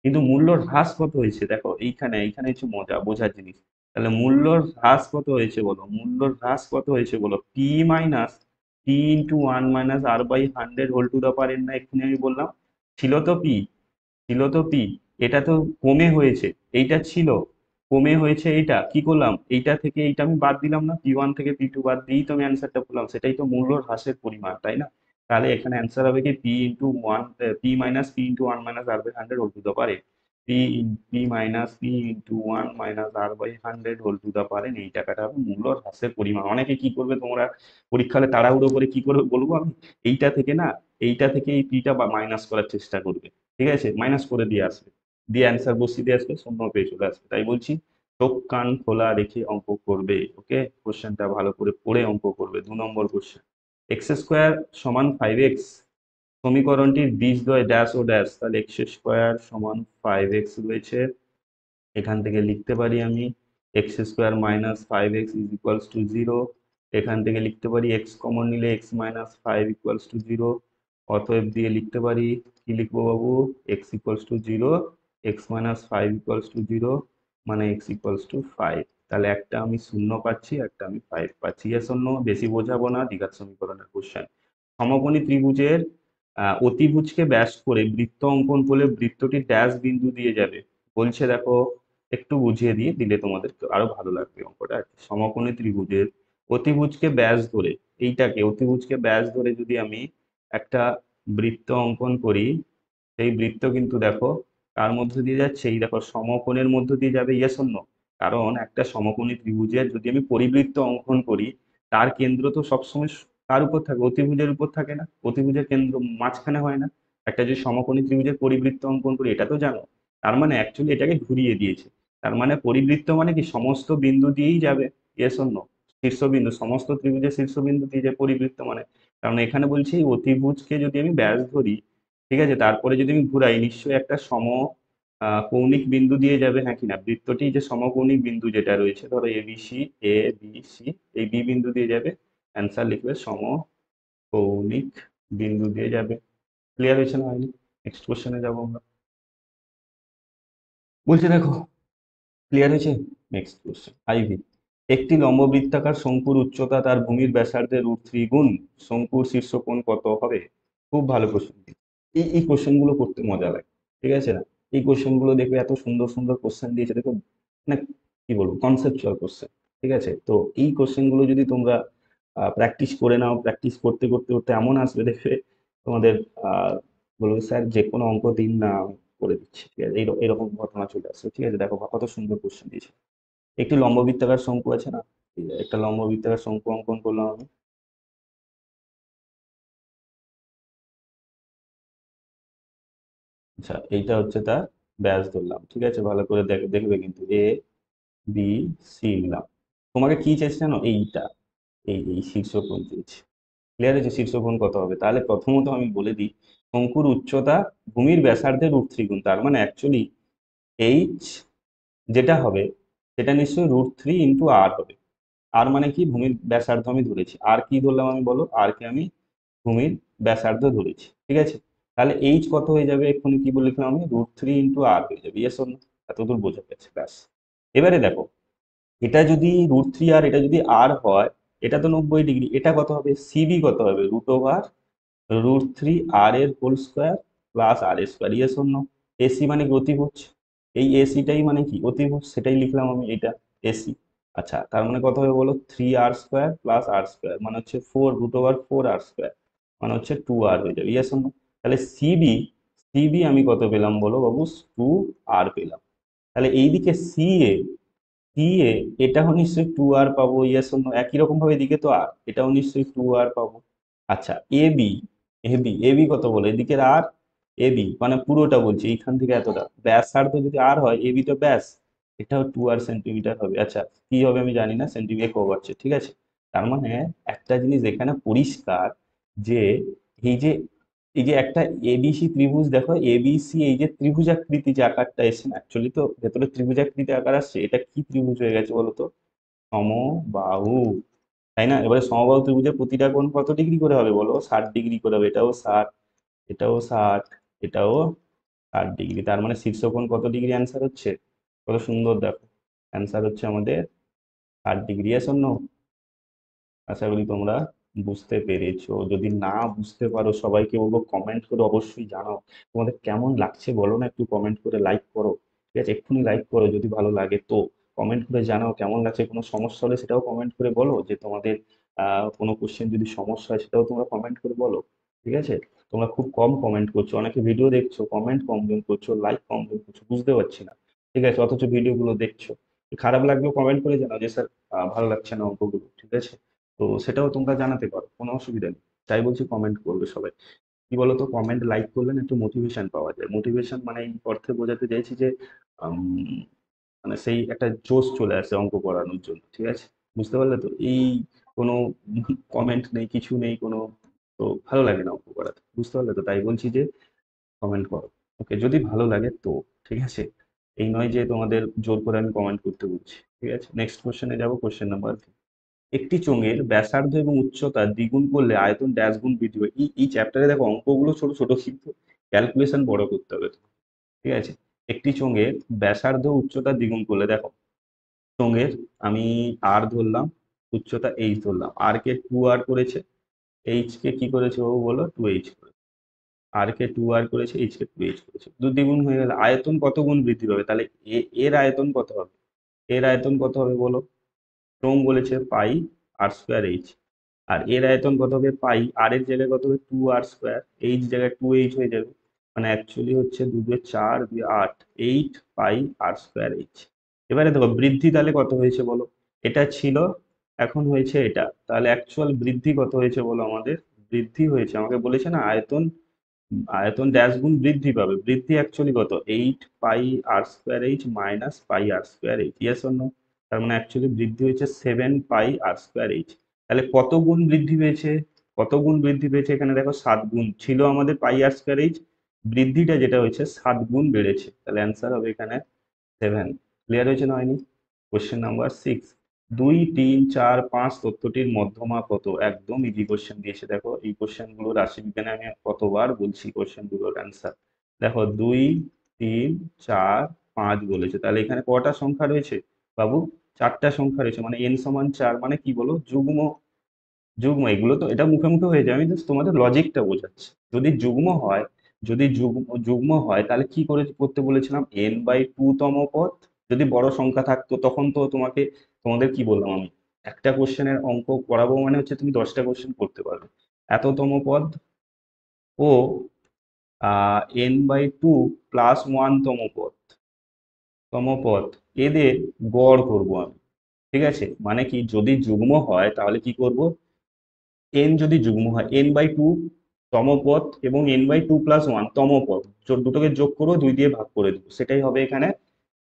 কিন্তু মূল্যর হ্রাস কত হয়েছে, দেখো এইখানে এইখানে হচ্ছে মজা বোঝার জিনিস। তাহলে মূল্যর হ্রাস কত হয়েছে বলো, মূল্যর হ্রাস কত হয়েছে বলো, p-p×1 - r/100 whole to the power n, না এক্ষুনি আমি বললাম। ছিল তো p, ছিল তো p, এটা তো কমে হয়েছে, এইটা ছিল, কমে হয়েছে, এইটা কি করলাম, এইটা থেকে এইটা আমি বাদ দিলাম না, p1 থেকে p2 বাদ দিয়েই তো আমি অ্যান্সারটা পেলাম, সেটাই তো মূল্য হ্রাসের পরিমাণ, তাই না? তাহলে এখানে অ্যান্সার হবে কি p-p-1 - r/100 whole to the power p-p-1 - r/100 whole to the power এই টাকাটা হবে মূল্য হ্রাসের পরিমাণ। অনেকে কি করবে, তোমরা পরীক্ষা হলে তাড়াহুড়ো করে কি করবে বলবো আমি, এইটা থেকে না, এইটা থেকে এই পিটা মাইনাস করার চেষ্টা করবে, ঠিক আছে, মাইনাস করে দিয়ে আসবে, দিয়ে অ্যান্সার বসিয়ে দিয়ে আসবে, শূন্য পেয়ে চলে আসবে। তাই বলছি চোখ কান খোলা রেখে অঙ্ক করবে। ওকে, কোশ্চেনটা ভালো করে পড়ে অঙ্ক করবে। 2 নম্বর কোশ্চেন, x² সমান 5x, সমীকরণটির বীজদ্বয় ড্যাশ ও ড্যাশ, তাহলে x² সমান 5x রয়েছে, এখান থেকে লিখতে পারি আমি x² - 5x is equals to 0। এখান থেকে লিখতে পারি x কমন নিলে x - 5 ইকুয়ালস টু 0। অতএব দিয়ে লিখতে পারি, কি লিখবো বাবু, x equals to 0, x - 5 equals to 0, মানে x ইকুয়ালস টু 5। তাহলে একটা আমি শূন্য পাচ্ছি, একটা আমি 5 পাচ্ছি। ইয়েস অর নো, বেশি বোঝাবো না, দ্বিঘাত সমীকরণের কোশ্চেন। সমকোণী ত্রিভুজের অতিভুজকে ব্যাস করে বৃত্ত অঙ্কন করলে বৃত্তটি ড্যাশ বিন্দু দিয়ে যাবে। বলছে দেখো, একটু বুঝিয়ে দিয়ে দিলে তোমাদের তো আরো ভালো লাগবে অঙ্কটা আর কি। সমকোণী ত্রিভুজের অতিভুজকে ব্যাস ধরে, এইটাকে অতিভুজকে ব্যাস ধরে যদি আমি একটা বৃত্ত অঙ্কন করি, সেই বৃত্ত কিন্তু দেখো কার মধ্যে দিয়ে যাচ্ছে, এই দেখো সমকোণের মধ্য দিয়ে যাবে। Yes or no? কারণ একটা সমকোণী ত্রিভুজের যদি আমি পরিবৃত্ত অঙ্কন করি, তার কেন্দ্র তো সবসময় কার উপর থাকে, অতিভুজের উপর থাকে না? অতিভুজের কেন্দ্র মাঝখানে হয় না? একটা যে সমকোণী ত্রিভুজের পরিবৃত্ত অঙ্কন করি, এটা তো জানো। তার মানে অ্যাকচুয়ালি এটাকে ঘুরিয়ে দিয়েছে। তার মানে পরিবৃত্ত মানে কি সমস্ত বিন্দু দিয়েই যাবে, ইয়েস অর নো? শীর্ষবিন্দু, সমস্ত ত্রিভুজের শীর্ষবিন্দু দিয়ে যায় পরিবৃত্ত মানে। কারণ এখানে বলছি এই অতিভুজকে যদি আমি ব্যাস ধরি, ঠিক আছে, তারপরে যদি আমি ঘুরাই, নিশ্চয়ই একটা কৌণিক বিন্দু দিয়ে যাবে, হ্যাঁ কি না? বৃত্তটি যে সমকৌণিক বিন্দু যেটা রয়েছে, ধরো এবিসি, এ বি সি, এই বি বিন্দু দিয়ে যাবে। অ্যান্সার লিখবে সমকৌণিক বিন্দু দিয়ে যাবে। ক্লিয়ার হয়েছে না হয়নি? নেক্সট কোশ্চেনে যাবো আমরা। বলছে দেখো, ক্লিয়ার হয়েছে? Next question, IV. একটি লম্ববৃত্তাকার শঙ্কুর উচ্চতা তার ভূমির ব্যাসার্ধের √3 গুণ। শঙ্কুর শীর্ষকোণ কত হবে? খুব ভালো কোশ্চেন। এই কোশ্চেন গুলো করতে মজা লাগে, ঠিক আছে না? এই কোশ্চেন গুলো দেখবে এত সুন্দর সুন্দর কোশ্চেন দিয়েছে, দেখো মানে কি বলবো, কনসেপচুয়াল কোশ্চেন। ঠিক আছে, তো এই কোশ্চেন গুলো যদি তোমরা প্র্যাকটিস করে নাও, প্র্যাকটিস করতে করতে করতে এমন আসবে দেখবে তোমাদের আহ বলবে স্যার যে কোনো অঙ্ক দিন না, আমি করে দিচ্ছি। ঠিক আছে, এরকম ঘটনা চলে আসছে। ঠিক আছে, দেখো কত সুন্দর কোশ্চেন দিয়েছে। একটি লম্ববৃত্তাকার শঙ্কু আছে না, এই যে একটা লম্ববৃত্তাকার শঙ্কু অঙ্কন করলাম আমি। আচ্ছা, এইটা হচ্ছে তার ব্যাস ধরলাম, ঠিক আছে, ভালো করে দেখবে কিন্তু এ বি সি নিলাম। তোমাকে কি চেয়েছে জানো? এইটা, এই শীর্ষকোণ চেয়েছে। ক্লিয়ার হয়েছে? শীর্ষকোণ কত হবে? তাহলে প্রথমত আমি বলে দিই, শঙ্কুর উচ্চতা ভূমির ব্যাসার্ধের √3 গুণ। তার মানে অ্যাকচুয়ালি এইচ যেটা হবে সেটা নিশ্চয়ই √3 × আর হবে। আর মানে কি? ভূমির ব্যাসার্ধ আমি ধরেছি। আর কি ধরলাম আমি, বলো? আর কে আমি ভূমির ব্যাসার্ধ ধরেছি, ঠিক আছে। তাহলে এইচ কত হয়ে যাবে? এক্ষুনি কি বলে লিখলাম আমি? √3 × আর হয়ে যাবে, ইয়েস অর নো? এতদূর বোঝা গেছে, ব্যাস। এবারে দেখো, এটা যদি √3 আর এটা যদি আর হয়, এটা তো 90 ডিগ্রি। এটা কত হবে? সিবি কত হবে? √3 আর এর হোল স্কোয়ার প্লাস আর এর square, yes or no? AC মানে কি? অতিভুজ। এই এসিটাই মানে কি? অতিভুজ, সেটাই লিখলাম আমি, এটা এসি। আচ্ছা, তার মানে কত হবে বলো? 3r² প্লাস আর স্কোয়ার মানে হচ্ছে √4 আর স্কোয়ার মানে হচ্ছে 2r হয়ে যাবে, ইয়েস অর নো? তাহলে সিবি, সিবি আমি কত পেলাম বলো বাবু? 2r পেলাম। তাহলে এইদিকে সিএ, সিএ এটাও নিশ্চয়ই 2r পাবো, ইয়েস অর নো? একই রকম ভাবে এদিকে তো আর, এটাও নিশ্চয়ই 2r পাবো। আচ্ছা, এবি, এবি কত বলো? এদিকের আর, এবি মানে পুরোটা বলছি, এইখান থেকে এতটা ব্যাসার্ধ যদি আর হয়, এবি তো ব্যাস, এটাও 2r সেন্টিমিটার হবে। আচ্ছা, কি হবে আমি জানি না, সেন্টিমিটার কো হচ্ছে, ঠিক আছে। তার মানে একটা জিনিস এখানে পরিষ্কার, যে এই যে একটা এবিসি ত্রিভুজ, দেখো এবিসি, এই যে ত্রিভুজাকৃতি যে আকারটা এসছে না, অ্যাকচুয়ালি তো ভেতরে ত্রিভুজাকৃতি আকার আসছে, এটা কি ত্রিভুজ হয়ে গেছে বলতো? সমবাহু, তাই না? এবারে সমবাহু ত্রিভুজের প্রতিটা কোণ কত ডিগ্রি করে হবে বলো? 60 ডিগ্রি করে হবে। এটাও 60, এটাও 60, এটাও 60 ডিগ্রি। তার মানে শীর্ষকোণ কত ডিগ্রি অ্যান্সার হচ্ছে? কত সুন্দর দেখো, অ্যান্সার হচ্ছে আমাদের 60 ডিগ্রি। এস অন্য, আশা করি তোমরা বুঝতে পেরেছো। যদি না বুঝতে পারো, সবাইকে বলবো কমেন্ট করে অবশ্যই জানাও তোমাদের কেমন লাগছে, বলো না একটু কমেন্ট করে, লাইক করো, ঠিক আছে, এক্ষুনি লাইক করো যদি ভালো লাগে তো। কমেন্ট করে জানাও কেমন লাগছে। কোনো সমস্যা হলে সেটাও কমেন্ট করে বলো, যে তোমাদের কোনো কোশ্চেন যদি সমস্যা হয় সেটাও তোমরা কমেন্ট করে বলো, ঠিক আছে। তোমরা খুব কম কমেন্ট করছো, অনেকে ভিডিও দেখছো, কমেন্ট কম জন করছো, লাইক কম জন করছো, বুঝতে পারছি না, ঠিক আছে, অথচ ভিডিওগুলো দেখছো। খারাপ লাগলেও কমেন্ট করে জানাও যে স্যার ভালো লাগছে না অঙ্কগুলো, ঠিক আছে। তো সেটাও তোমরা জানাতে পারো, কোনো অসুবিধা নেই। তাই বলছি কমেন্ট করবে সবাই। কি বলতো, কমেন্ট লাইক করলে না একটু মোটিভেশন পাওয়া যায়। মোটিভেশন মানে এই অর্থে বোঝাতে চাইছি যে উম, মানে সেই একটা জোশ চলে আসে অঙ্ক করানোর জন্য, ঠিক আছে। বুঝতে পারলে তো? এই কোনো কমেন্ট নেই, কিছু নেই কোনো, তো ভালো লাগে না অঙ্ক করাতে, বুঝতে পারলে তো? তাই বলছি যে কমেন্ট করো, ওকে, যদি ভালো লাগে তো, ঠিক আছে। এই নয় যে তোমাদের জোর করে আমি কমেন্ট করতে বলছি, ঠিক আছে। নেক্সট কোশ্চেনে যাবো, কোশ্চেন নাম্বার। একটি চোঙের ব্যাসার্ধ এবং উচ্চতা দ্বিগুণ করলে আয়তন ড্যাশ গুণ বৃদ্ধি পায়। এই চ্যাপ্টারে দেখো অঙ্কগুলো ছোট ছোট, কিন্তু ক্যালকুলেশন বড় করতে হবে তো, ঠিক আছে। একটি চোঙের ব্যাসার্ধ উচ্চতা দ্বিগুণ করলে, দেখো চোঙের আমি আর ধরলাম, উচ্চতা এইচ ধরলাম, আর কে 2r করেছে, এইচ কে কি করেছে ও বলো? 2h করেছে। আর কে 2r করেছে, এইচ কে 2h করেছে, দু দ্বিগুণ হয়ে গেলে আয়তন কত গুণ বৃদ্ধি পাবে? তাহলে এর আয়তন কত হবে? এর আয়তন কত হবে বলো? চোঙ বলেছে πr²h, আর এর আয়তন কত হবে? পাই, আর এর জায়গায় কত হবে? 2r², এইচ জায়গায় 2h হয়ে যাবে। মানে অ্যাকচুয়ালি হচ্ছে 2 2 4 2 8, 8πr²h। এবারে দেখো বৃদ্ধি তাহলে কত হয়েছে বলো? এটা ছিল, এখন হয়েছে এটা, তাহলে অ্যাকচুয়াল বৃদ্ধি কত হয়েছে বলো আমাদের? বৃদ্ধি হয়েছে, আমাকে বলেছে না আয়তন আয়তন ড্যাশ গুণ বৃদ্ধি পাবে, বৃদ্ধি অ্যাকচুয়ালি কত, 8 pi r² h minus pi r² h, yes or no? তার মানে অ্যাকচুয়ালি বৃদ্ধি হয়েছে 7 পাই r² h। তাহলে কত গুণ বৃদ্ধি পেয়েছে, কত গুণ বৃদ্ধি পেয়েছে, এখানে দেখো 7 গুণ ছিল আমাদের পাই r²h, বৃদ্ধিটা যেটা হয়েছে 7 গুণ বেড়েছে, তাহলে অ্যান্সার হবে এখানে 7। ক্লিয়ার হয়েছে না হয়নি? কোশ্চেন নাম্বার 6, 2, 3, 4, 5 তথ্যটির মধ্যমা কত? একদম ইজি কোশ্চেন দিয়েছে, দেখো এই কোশ্চেন গুলো রাশিবিজ্ঞানে আমি কতবার বলছি কোশ্চেন গুলোর অ্যান্সার। দেখো 2, 3, 4, 5 বলেছে, তাহলে এখানে কটা সংখ্যা রয়েছে বাবু? 4টা সংখ্যা রয়েছে, মানে n সমান 4, মানে কি বলো, যুগ্ম। যুগ্ম, এগুলো তো এটা মুখে মুখে হয়ে যায়, আমি জাস্ট তোমাদের লজিকটা বোঝাচ্ছি। যদি যুগ্ম হয়, যদি যুগ্ম হয় তাহলে কি করে করতে বলেছিলাম, n/2 তম পদ। যদি বড় সংখ্যা থাকতো তখন তো তোমাদের কি বললাম আমি, একটা কোশ্চেনের অঙ্ক করাবো মানে হচ্ছে তুমি 10টা কোশ্চেন করতে পারবে। এততম পদ ও n/2 +1 তম পদ এদের গড় করব আমি। ঠিক আছে, মানে কি, যদি যুগ্ম হয় তাহলে কি করব, এন যদি যুগ্ম হয়, n/2 তম পদ এবং n/2 + 1 তম পদ, দুটোকে যোগ করো, 2 দিয়ে ভাগ করে দেবো, সেটাই হবে এখানে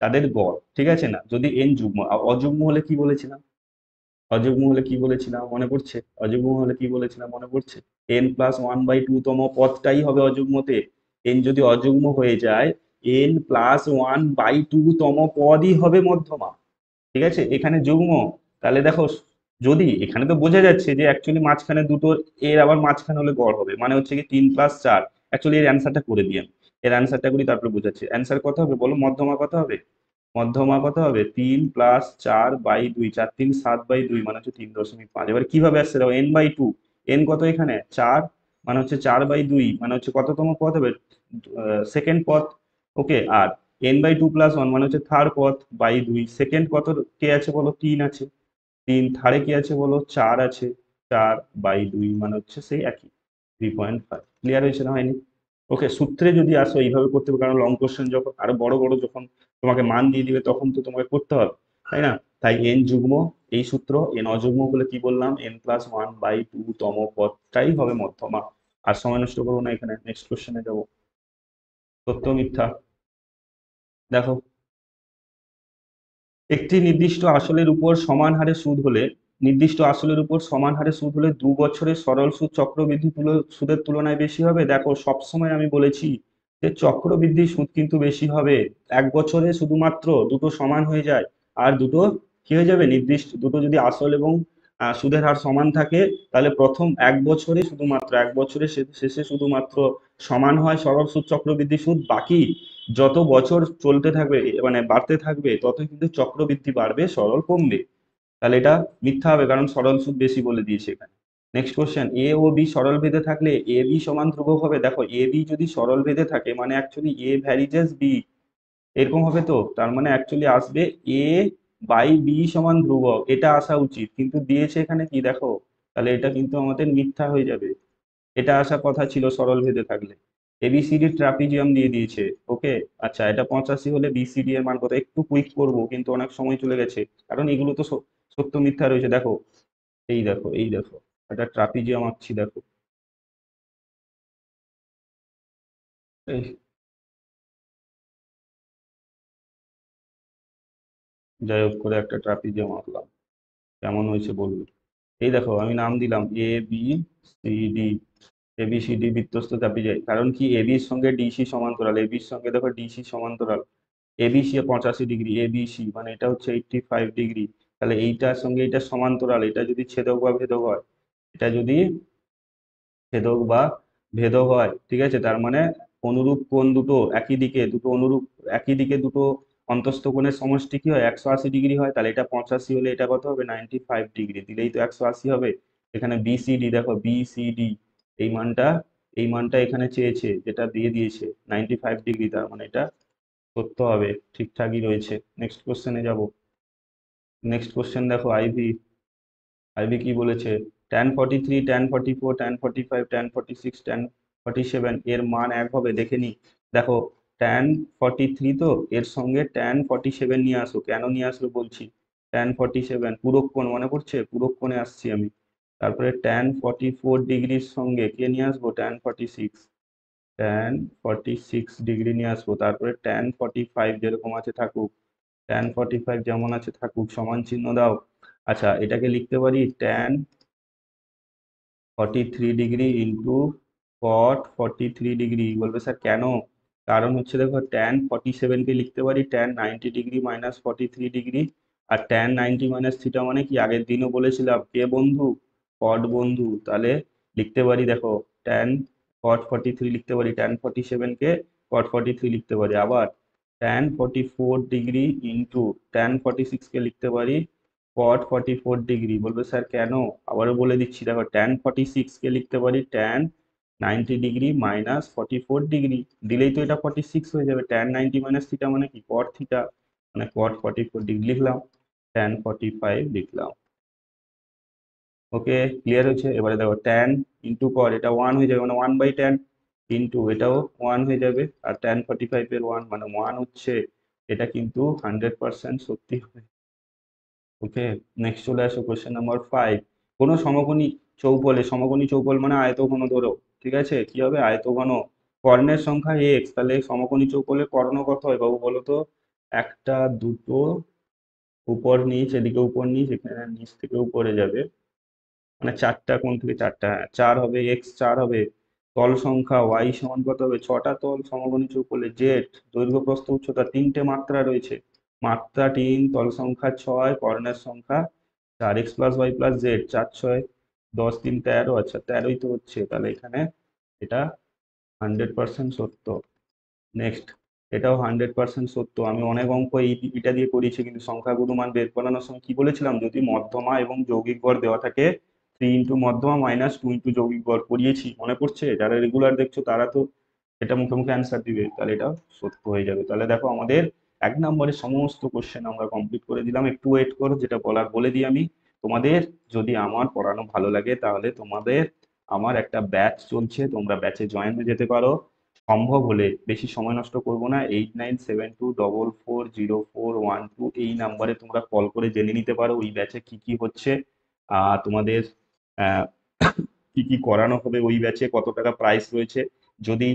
তাদের গড়। ঠিক আছে না? যদি এন যুগ্ম, আর অযুগ্ম হলে কি বলেছিলাম, অযুগ্ম হলে কি বলেছিলাম মনে পড়ছে, অযুগ্ম হলে কি বলেছিলাম মনে পড়ছে, n+1/2 তম পদটাই হবে অযুগ্মতে। এন যদি অযুগ্ম হয়ে যায়, n+1/2 তম পদই হবে মধ্যমা। ঠিক আছে, এখানে যুগ্ম, তাহলে দেখো, যদি এখানে তো বোঝা যাচ্ছে যে অ্যাকচুয়ালি মাঝখানে দুটো, এর আবার মাঝখানে হলে গড় হবে, মানে হচ্ছে কি 3+4। অ্যাকচুয়ালি এর অ্যান্সারটা করে দিই আমি, এর অ্যান্সারটা করি তারপরে বোঝাচ্ছি। অ্যান্সার কত হবে বলো, মধ্যমা কত হবে? মধ্যমা কত হবে, 3+4/2, 4×3=7/2, মানে হচ্ছে 3.5। এবার কিভাবে আসছে দেখো, n/2, এন কত এখানে 4, মানে হচ্ছে 4/2, মানে হচ্ছে কততম পদ হবে, সেকেন্ড পদ। ওকে, আর n/2 + 1 মানে হচ্ছে থার্ড পদ, বাই 2, সেকেন্ড কত কে আছে বলো, 3 আছে, 3, থার্ডে কি আছে বলো, 4 আছে, 4/2 মানে হচ্ছে সেই একই 3.5। ক্লিয়ার হয়েছে না হয়নি? ওকে, সূত্রে যদি আসো এইভাবে করতে হবে, কারণ লং কোশ্চেন যখন আরো বড় বড় যখন তোমাকে মান দিয়ে দিবে তখন তো তোমাকে করতে হবে, তাই না? তাই এন যুগ্ম এই সূত্র, এন অযুগ্ম বলে কি বললাম, n+1/2 তম পদটাই হবে মধ্যমা। আর সময় নষ্ট করবো না, এখানে নেক্সট কোশ্চেনে যাবো। সত্য মিথ্যা, দেখো, একটি নির্দিষ্ট আসলের উপর সমান হারে সুদ হলে, নির্দিষ্ট আসলের উপর সমান হারে সুদ হলে 2 বছরের সরল সুদ চক্রবৃদ্ধি সুদের তুলনায় বেশি হবে। দেখো, সবসময় আমি বলেছি যে চক্রবৃদ্ধি সুদ কিন্তু বেশি হবে। 1 বছরে শুধুমাত্র দুটো সমান হয়ে যায়, আর দুটো কি হয়ে যাবে, নির্দিষ্ট দুটো যদি আসল এবং সুদের হার সমান থাকে, তাহলে প্রথম 1 বছরে শুধুমাত্র 1 বছরের শেষে শুধুমাত্র সমান হয় সরল সুদ চক্রবৃদ্ধি সুদ, বাকি যত বছর চলতে থাকবে মানে বাড়তে থাকবে ততই কিন্তু চক্রবৃদ্ধি বাড়বে, সরল কমবে। তাহলে এটা মিথ্যা হবে, কারণ সরল সুদ বেশি বলে দিয়েছে এখানে। নেক্সট কোশ্চেন, এ ও বি সরল ভেদে থাকলে এ বি সমান ধ্রুবক হবে। দেখো, এ বি যদি সরল ভেদে থাকে মানে অ্যাকচুয়ালি এ ভ্যারিজেস বি, এরকম হবে তো, তার মানে অ্যাকচুয়ালি আসবে a/b সমান ধ্রুবক, এটা আসা উচিত, কিন্তু দিয়েছে এখানে কি দেখো, তাহলে এটা কিন্তু আমাদের মিথ্যা হয়ে যাবে। এটা আসার কথা ছিল সরল ভেদে থাকলে। এবিসিডি ট্রাপিজিয়াম দিয়ে দিয়েছে। ওকে, আচ্ছা, এটা 85 হলে বিসিডি এর মান কত, একটু কুইক করবো কিন্তু অনেক সময় চলে গেছে, কারণ এগুলো তো সত্য মিথ্যা রয়েছে। দেখো, এই দেখো এটা ট্রাপিজিয়াম আঁকছি, দেখো, এই, যাই হোক করে একটা ট্রাপিজিয়াম আঁকলাম, কেমন হয়েছে বলবে। এই দেখো আমি নাম দিলাম ABCD, ABCD বৃত্তস্থ ট্রাপিজয়, কারণ কি এবির সঙ্গে ডিসি সমান্তরাল, এবির সঙ্গে দেখো ডিসি সমান্তরাল, এবিসি 85 ডিগ্রি, এবিসি মানে এটা হচ্ছে 85 ডিগ্রি, তাহলে এইটার সঙ্গে এটা সমান্তরাল, এটা যদি ছেদক বা ভেদক হয়, এটা যদি ছেদক বা ভেদক হয়, ঠিক আছে, তার মানে অনুরূপ কোণ দুটো একই দিকে, দুটো অনুরূপ একই দিকে দুটো অন্তস্থ কোণের সমষ্টি কি হয়, 180 ডিগ্রি হয়, তাহলে এটা 85 হলে এটা কত হবে, 95 ডিগ্রি, দিলেই তো 180 হবে। এখানে বিসিডি, দেখো বিসিডি, এই মানটা, এই মানটা এখানে চেয়েছে, যেটা দিয়ে দিয়েছে 95 ডিগ্রি, তার মানে এটা সত্য হবে, ঠিকঠাকই রয়েছে। নেক্সট কোশ্চেনে যাব। নেক্সট কোশ্চেন দেখো, আইভি, আইভি কি বলেছে, tan 43, tan 44, tan 45, tan 46, tan 47 এর মান এক হবে, দেখে নি। দেখো, tan 43 তো, এর সঙ্গে tan 47 নিয়ে আসো, কেন নিয়ে আসবে বলছি, tan 47 পূরক কোণ, মনে পড়ছে, পূরক কোণে আসছি আমি। তারপরে tan 44 ডিগ্রির সঙ্গে কে নিয়ে আসবো, tan 46, tan 46 ডিগ্রি নিয়ে আসবো, তারপরে tan 45 যেরকম আছে থাকুক, tan 45 যেমন আছে থাকুক, সমান চিহ্ন দাও। আচ্ছা, এটাকে লিখতে পারি tan 43 degree into cot 43 degree. বলবে স্যার কেন? কারণ হচ্ছে দেখো, tan 47 কে লিখতে পারি tan 90 ডিগ্রি মাইনাস 43 ডিগ্রি। আর tan 90 মাইনাস থিটা মানে কি, আগের দিনও বলেছিলাম, কে বন্ধু? কট বন্ধু। তাহলে লিখতে পারি দেখো, tan cot 43 লিখতে পারি, tan 47 কে cot 43 লিখতে পারি। আবার tan 44 ডিগ্রি ইন্টু tan 46 কে লিখতে পারি cot 44 ডিগ্রি। বলবে স্যার কেন? আবারও বলে দিচ্ছি দেখো, tan 46 কে লিখতে পারি tan 90 ডিগ্রি মাইনাস 44 ডিগ্রি। দিলেই তো এটা 46 হয়ে যাবে। tan 90 মাইনাস থিটা মানে কি, কট থিটা, মানে cot 44 ডিগ্রি লিখলাম, tan 45 লিখলাম। ওকে, ক্লিয়ার হয়েছে? এবারে দেখো, tan ইন্টু কট, এটা 1 হয়ে যাবে, মানে 1/tan, ইন্টু এটাও 1 হয়ে যাবে, আর tan 45 এর 1 মানে 1 হচ্ছে। এটা কিন্তু 100% সত্যি হবে। ওকে, নেক্সট চলে আসো কোশ্চেন নাম্বার 5। কোনো সমকোণী চৌকোলে, সমকোণী চৌকোল মানে আয়তঘন ধরো, ঠিক আছে, কি হবে? আয়তঘন, কর্ণের সংখ্যা এক্স, তাহলে সমকোণী চৌকোলের কর্ণ কত হয় বাবু বলো তো? একটা, দুটো, উপর নিচ, এদিকে উপর নিচ, এখানে নিচ থেকে উপরে যাবে, মানে চারটা কোণ থেকে চারটা, হ্যাঁ, 4 হবে, এক্স 4 হবে। তল সংখ্যা ওয়াই সমান কত হবে? ছটা তল সমকোণী চৌকোলে। জেড, দৈর্ঘ্য প্রস্থ উচ্চতা, তিনটে মাত্রা রয়েছে, মাত্রা 3, তল সংখ্যা 6, কর্ণের সংখ্যা 4, x plus y plus z, 4 6 10 3 13। আচ্ছা, 13ই তো হচ্ছে, তাহলে এখানে এটা 100% সত্য। নেক্সট, এটাও 100% সত্য। আমি অনেক অঙ্ক এটা দিয়ে করিয়েছি, কিন্তু সংখ্যাগুলো মান বের করানোর সময় কি বলেছিলাম, যদি মধ্যমা এবং যৌগিক গড় দেওয়া থাকে, 3 ইন্টু মধ্যমা মাইনাস 2 ইন্টু যৌগিক গড় করিয়েছি, মনে পড়ছে? যারা রেগুলার দেখছো তারা তো এটা মুখে মুখে অ্যান্সার দিবে, তাহলে এটা সত্য হয়ে যাবে। তাহলে দেখো, আমাদের 1 নম্বরের সমস্ত কোশ্চেন আমরা কমপ্লিট করে দিলাম। একটু ওয়েট করো, যেটা বলার বলে দিই আমি তোমাদের। যদি আমার পড়ানো ভালো লাগে, তাহলে তোমাদের, আমার একটা ব্যাচ চলছে, তোমরা ব্যাচে জয়েন হয়ে যেতে পারো। সম্ভব হলে, বেশি সময় নষ্ট করব না, 8972440412 এই নাম্বারে তোমরা কল করে জেনে নিতে পারো ওই ব্যাচে কি কি হচ্ছে, তোমাদের আহ, কি কি করানো হবে, ওই ব্যাচে কত টাকা প্রাইস রয়েছে। যদি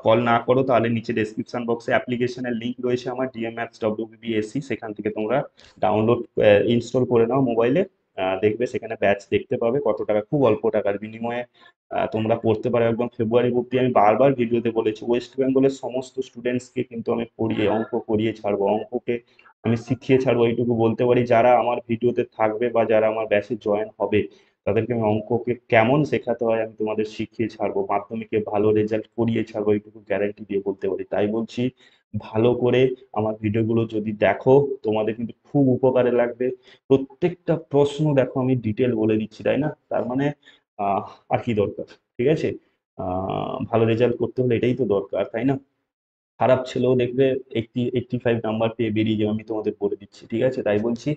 কল না করো, তাহলে নিচে ডেসক্রিপশন বক্সে অ্যাপ্লিকেশনের লিংক রয়েছে আমার, ডিএম ম্যাথস ডব্লিউবিবিএসসি, সেখান থেকে তোমরা ডাউনলোড, ইনস্টল করে নাও মোবাইলে। দেখবে সেখানে ব্যাচ দেখতে পাবে, কত টাকা, খুব অল্প টাকার বিনিময়ে তোমরা পড়তে পারো একদম ফেব্রুয়ারি অব্দি। আমি বারবার ভিডিওতে বলেছি, ওয়েস্ট বেঙ্গলের সমস্ত স্টুডেন্টসকে কিন্তু আমি পড়িয়ে, অঙ্ক করিয়ে ছাড়বো, অঙ্ককে আমি শিখিয়ে ছাড়বো, এইটুকু বলতে পারি। যারা আমার ভিডিওতে থাকবে বা যারা আমার ব্যাচে জয়েন হবে, তাদেরকে আমি অঙ্ককে কেমন শেখাতে হয় আমি তোমাদের শিখিয়ে ছাড়বো, মাধ্যমিকে ভালো রেজাল্ট করিয়ে ছাড়বো, এইটুকু গ্যারান্টি দিয়ে বলতে পারি। তাই বলছি, ভালো করে আমার ভিডিওগুলো যদি দেখো, তোমাদের কিন্তু খুব উপকারে লাগবে। প্রত্যেকটা প্রশ্ন দেখো, আমি ডিটেল বলে দিচ্ছি, তাই না? তার মানে আহ আর কি দরকার? ঠিক আছে, ভালো রেজাল্ট করতে হলে এটাই তো দরকার, তাই না? খারাপ ছেলেও দেখবে 85 নাম্বার পেয়ে বেরিয়ে যাবে, আমি তোমাদের বলে দিচ্ছি, ঠিক আছে? তাই বলছি,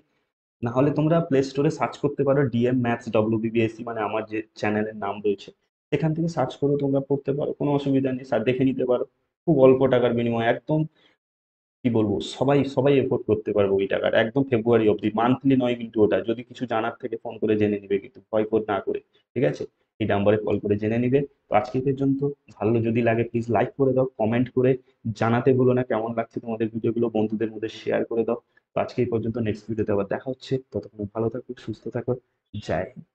না হলে তোমরা প্লে স্টোরে সার্চ করতে পারো ডিএম ম্যাথস ডব্লিউবিবিএসসি, মানে আমার যে চ্যানেলের নাম রয়েছে, সেখান থেকে সার্চ করে তোমরা পড়তে পারো, কোনো অসুবিধা নেই, স্যার দেখে নিতে পারো। খুব অল্প টাকার বিনিময়ে একদম, কি বলবো, সবাই সবাই এফোর্ড করতে পারবে ওই টাকাটা, একদম ফেব্রুয়ারি অবধি, মান্থলি নয় কিন্তু ওটা। যদি কিছু জানার থেকে ফোন করে জেনে নিবে, কিন্তু ভয় করে না করে, ঠিক আছে? এই নাম্বারে কল করে জেনে নিবে। তো আজকে এই পর্যন্ত। ভালো যদি লাগে প্লিজ লাইক করে দাও, কমেন্ট করে জানাতে ভুলো না কেমন লাগছে তোমাদের ভিডিওগুলো, বন্ধুদের মধ্যে শেয়ার করে দাও। তো আজকে এই পর্যন্ত, নেক্সট ভিডিওতে আবার দেখা হচ্ছে, ততক্ষণ ভালো থাকো, সুস্থ থাকো। জয় হিন্দ।